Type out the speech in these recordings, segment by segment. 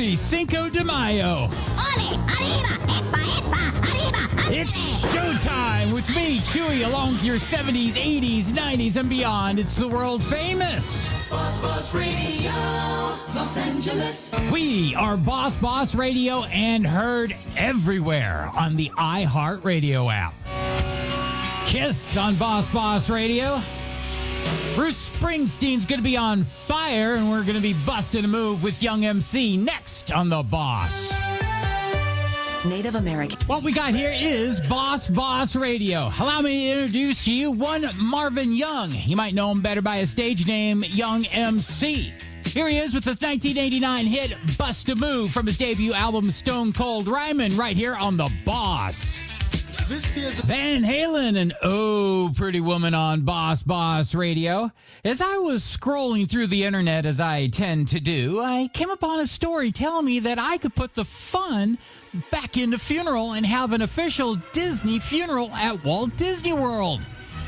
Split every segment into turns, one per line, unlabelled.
Happy Cinco de Mayo.
Ole, arriba, epa, epa, arriba.
It's showtime with me, Chewy, along with your 70s, 80s, 90s, and beyond. It's the world famous
Boss Radio, Los Angeles.
We are Boss Radio and heard everywhere on the iHeartRadio app. Kiss on Boss Radio. Bruce Springsteen's going to be on fire, and we're going to be busting a move with Young MC next on The Boss.
Native American.
What we got here is Boss Radio. Allow me to introduce to you one Marvin Young. You might know him better by his stage name, Young MC. Here he is with his 1989 hit, Bust a Move, from his debut album, Stone Cold Rhymin', right here on The Boss. Van Halen and Oh Pretty Woman on Boss Radio. As I was scrolling through the internet, as I tend to do, I came upon a story telling me that I could put the fun back into funeral and have an official Disney funeral at Walt Disney World.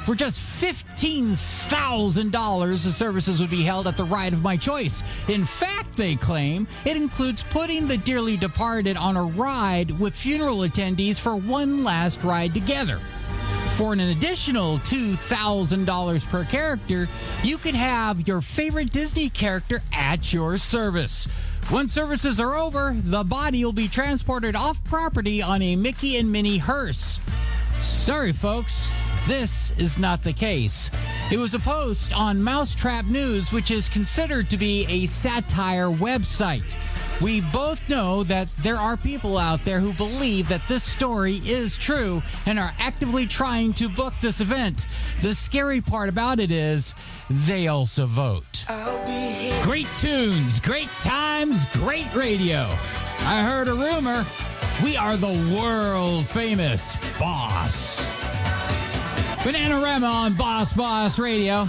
For just $15,000, the services would be held at the ride of my choice. In fact, they claim, it includes putting the dearly departed on a ride with funeral attendees for one last ride together. For an additional $2,000 per character, you could have your favorite Disney character at your service. Once services are over, the body will be transported off property on a Mickey and Minnie hearse. Sorry, folks. This is not the case. It was a post on Mousetrap News, which is considered to be a satire website. We both know that there are people out there who believe that this story is true and are actively trying to book this event. The scary part about it is they also vote. Great tunes, great times, great radio. I heard a rumor. We are the world famous Boss. Bananarama on Boss Radio.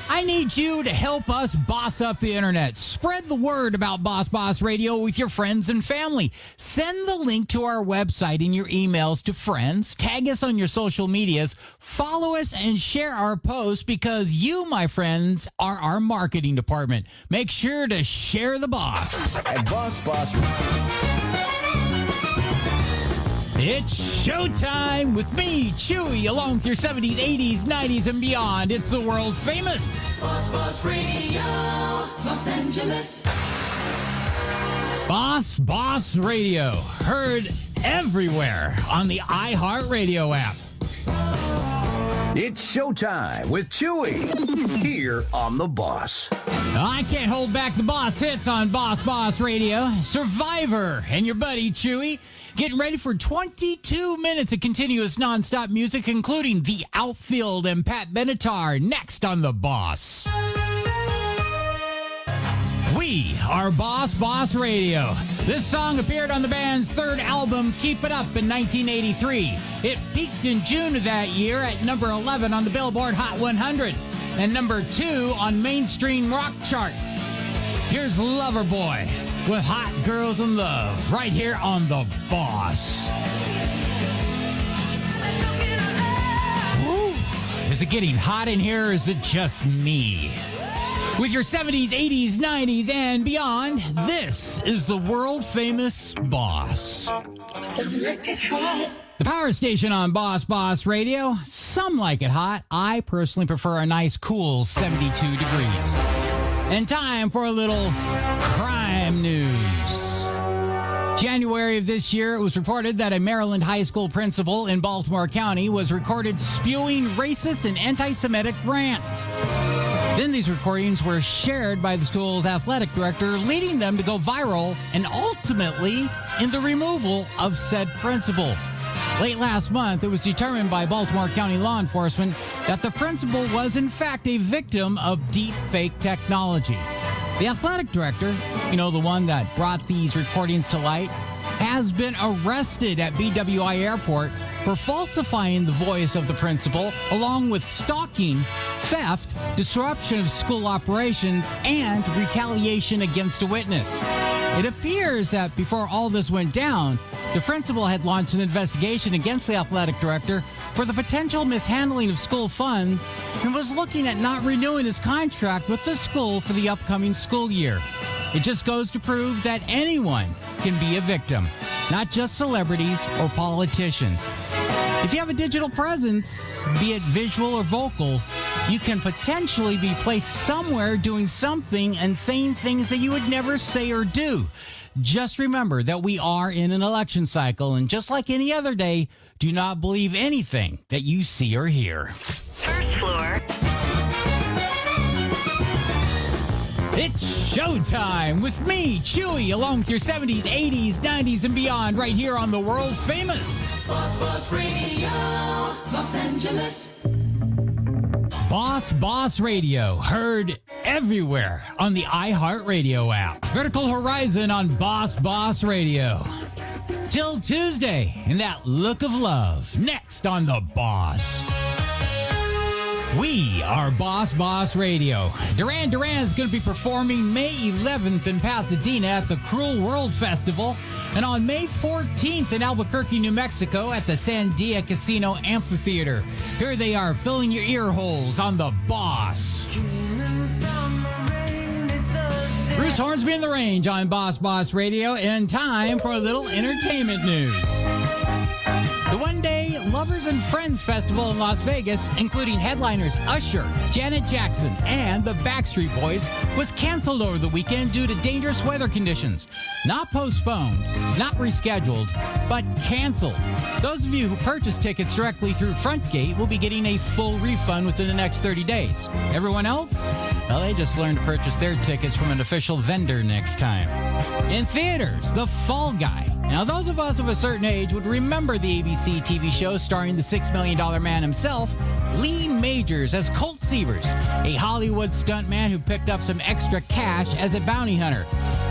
I need you to help us boss up the internet. Spread the word about Boss Radio with your friends and family. Send the link to our website in your emails to friends. Tag us on your social medias. Follow us and share our posts, because you, my friends, are our marketing department. Make sure to share the Boss.
At Boss.
It's showtime with me, Chewy, along with your 70s, 80s, 90s, and beyond. It's the world famous
Boss Radio, Los Angeles.
Boss Radio. Heard everywhere on the iHeartRadio app.
It's showtime with Chewy here on The Boss.
I can't hold back the Boss hits on Boss Radio. Survivor and your buddy Chewy getting ready for 22 minutes of continuous nonstop music, including The Outfield and Pat Benatar, next on The Boss. We are Boss Radio. This song appeared on the band's third album, Keep It Up, in 1983. It peaked in June of that year at number 11 on the Billboard Hot 100 and number 2 on mainstream rock charts. Here's Loverboy with Hot Girls in Love, right here on The Boss. Woo. Is it getting hot in here, or is it just me? With your 70s, 80s, 90s, and beyond, this is the world-famous Boss. The power station on Boss Radio. Some like it hot. I personally prefer a nice, cool 72 degrees. And time for a little crime news. January of this year, it was reported that a Maryland high school principal in Baltimore County was recorded spewing racist and anti-Semitic rants. Then these recordings were shared by the school's athletic director, leading them to go viral and ultimately in the removal of said principal. Late last month, it was determined by Baltimore County law enforcement that the principal was in fact a victim of deep fake technology. The athletic director, the one that brought these recordings to light, has been arrested at BWI Airport for falsifying the voice of the principal, along with stalking, theft, disruption of school operations, and retaliation against a witness. It appears that before all this went down, the principal had launched an investigation against the athletic director for the potential mishandling of school funds and was looking at not renewing his contract with the school for the upcoming school year. It just goes to prove that anyone can be a victim, not just celebrities or politicians. If you have a digital presence, be it visual or vocal, you can potentially be placed somewhere doing something and saying things that you would never say or do. Just remember that we are in an election cycle, and just like any other day, do not believe anything that you see or hear.
First floor.
It's showtime with me, Chewy, along with your 70s, 80s, 90s, and beyond, right here on the world famous
Boss Radio, Los Angeles.
Boss Radio, heard everywhere on the iHeartRadio app. Vertical Horizon on Boss Radio. Till Tuesday, in that look of love. Next on The Boss. We are Boss Radio. Duran Duran is going to be performing May 11th in Pasadena at the Cruel World Festival, and on May 14th in Albuquerque, New Mexico at the Sandia Casino Amphitheater. Here they are, filling your ear holes on The Boss. Bruce Hornsby in the Range on Boss Radio, and time for a little entertainment news. The one-day Lovers and Friends Festival in Las Vegas, including headliners Usher, Janet Jackson, and the Backstreet Boys, was canceled over the weekend due to dangerous weather conditions. Not postponed, not rescheduled, but canceled. Those of you who purchased tickets directly through Frontgate will be getting a full refund within the next 30 days. Everyone else? Well, they just learned to purchase their tickets from an official vendor next time. In theaters, The Fall Guy. Now, those of us of a certain age would remember the ABC TV show starring the $6 million man himself, Lee Majors, as Colt Sievers, a Hollywood stuntman who picked up some extra cash as a bounty hunter.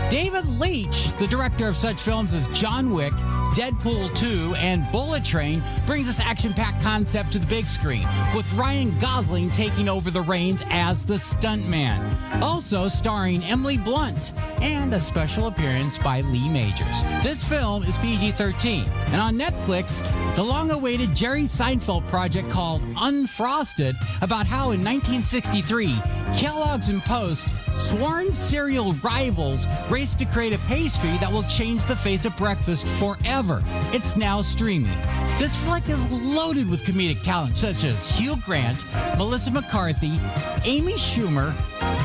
David Leitch, the director of such films as John Wick, Deadpool 2, and Bullet Train, brings this action-packed concept to the big screen, with Ryan Gosling taking over the reins as the stuntman. Also starring Emily Blunt, and a special appearance by Lee Majors. This film is PG-13, and on Netflix, the long-awaited Jerry Seinfeld project called Unfrosted, about how in 1963, Kellogg's and Post, sworn cereal rivals, raced to create a pastry that will change the face of breakfast forever. It's now streaming. This flick is loaded with comedic talent such as Hugh Grant, Melissa McCarthy, Amy Schumer,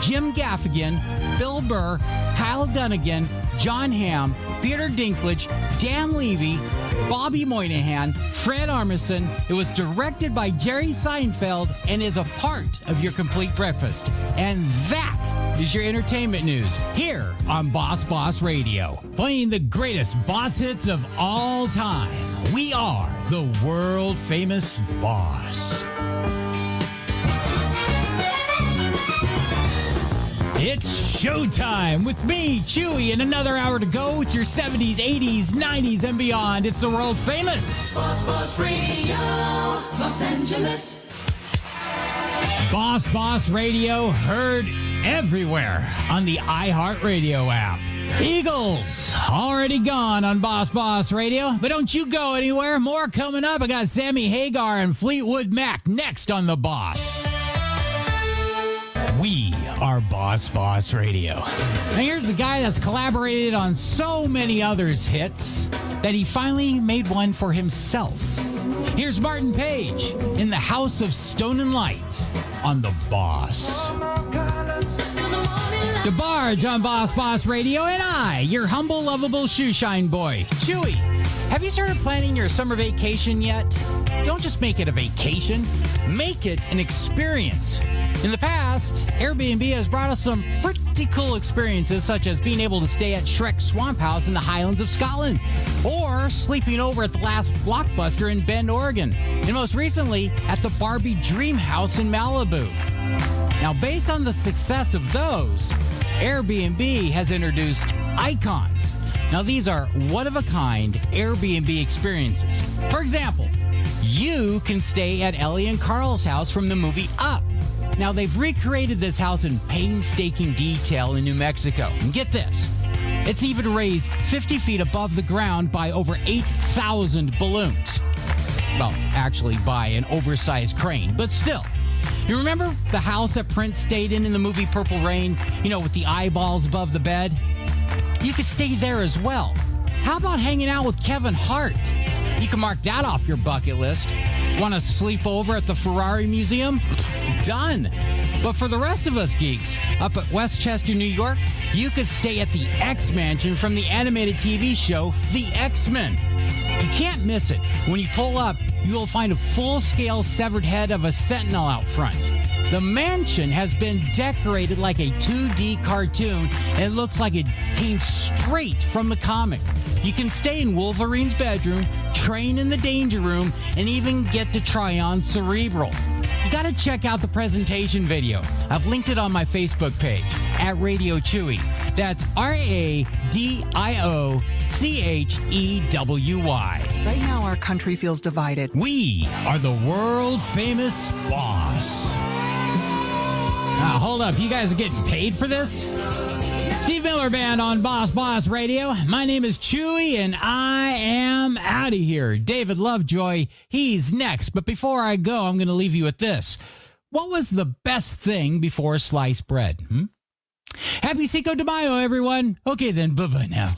Jim Gaffigan, Bill Burr, Kyle Dunnigan, John Hamm, Peter Dinklage, Dan Levy, Bobby Moynihan, Fred Armisen. It was directed by Jerry Seinfeld and is a part of your complete breakfast. And that is your entertainment news here on Boss Radio. Playing the greatest boss hits of all time. We are the world famous Boss. It's showtime with me, Chewy, and another hour to go with your 70s, 80s, 90s, and beyond. It's the world famous
Boss Radio, Los Angeles.
Boss Radio, heard everywhere on the iHeartRadio app. Eagles already gone on Boss Radio, but don't you go anywhere. More coming up. I got Sammy Hagar and Fleetwood Mac next on The Boss. We are Boss Radio. Now here's a guy that's collaborated on so many others' hits that he finally made one for himself. Here's Martin Page in the House of Stone and Light on The Boss. DeBarge on Boss Radio, and I, your humble, lovable shoeshine boy, Chewy. Have you started planning your summer vacation yet? Don't just make it a vacation, make it an experience. In the past, Airbnb has brought us some pretty cool experiences, such as being able to stay at Shrek's Swamp House in the Highlands of Scotland, or sleeping over at the last Blockbuster in Bend, Oregon, and most recently at the Barbie Dream House in Malibu. Now, based on the success of those, Airbnb has introduced Icons. Now, these are one-of-a-kind Airbnb experiences. For example, you can stay at Ellie and Carl's house from the movie Up. Now, they've recreated this house in painstaking detail in New Mexico. And get this, it's even raised 50 feet above the ground by over 8,000 balloons. Well, actually by an oversized crane, but still. You remember the house that Prince stayed in the movie Purple Rain? You know, with the eyeballs above the bed? you could stay there as well. How about hanging out with Kevin Hart? You can mark that off your bucket list. Want to sleep over at the Ferrari Museum? Done. But for the rest of us geeks, up at Westchester, New York, you could stay at the X Mansion from the animated TV show The X-Men. You can't miss it. When you pull up, you will find a full-scale severed head of a sentinel out front. The mansion has been decorated like a 2D cartoon, and it looks like it came straight from the comic. You can stay in Wolverine's bedroom, train in the Danger Room, and even get to try on Cerebral. You got to check out the presentation video. I've linked it on my Facebook page at Radio Chewy. That's RADIOCHEWY.
Right now, our country feels divided.
We are the world famous boss. Now, hold up. You guys are getting paid for this? Steve Miller Band on Boss Radio. My name is Chewy, and I am out of here. David Lovejoy, he's next. But before I go, I'm going to leave you with this. What was the best thing before sliced bread? Happy Cinco de Mayo, everyone. Okay, then. Bye-bye now.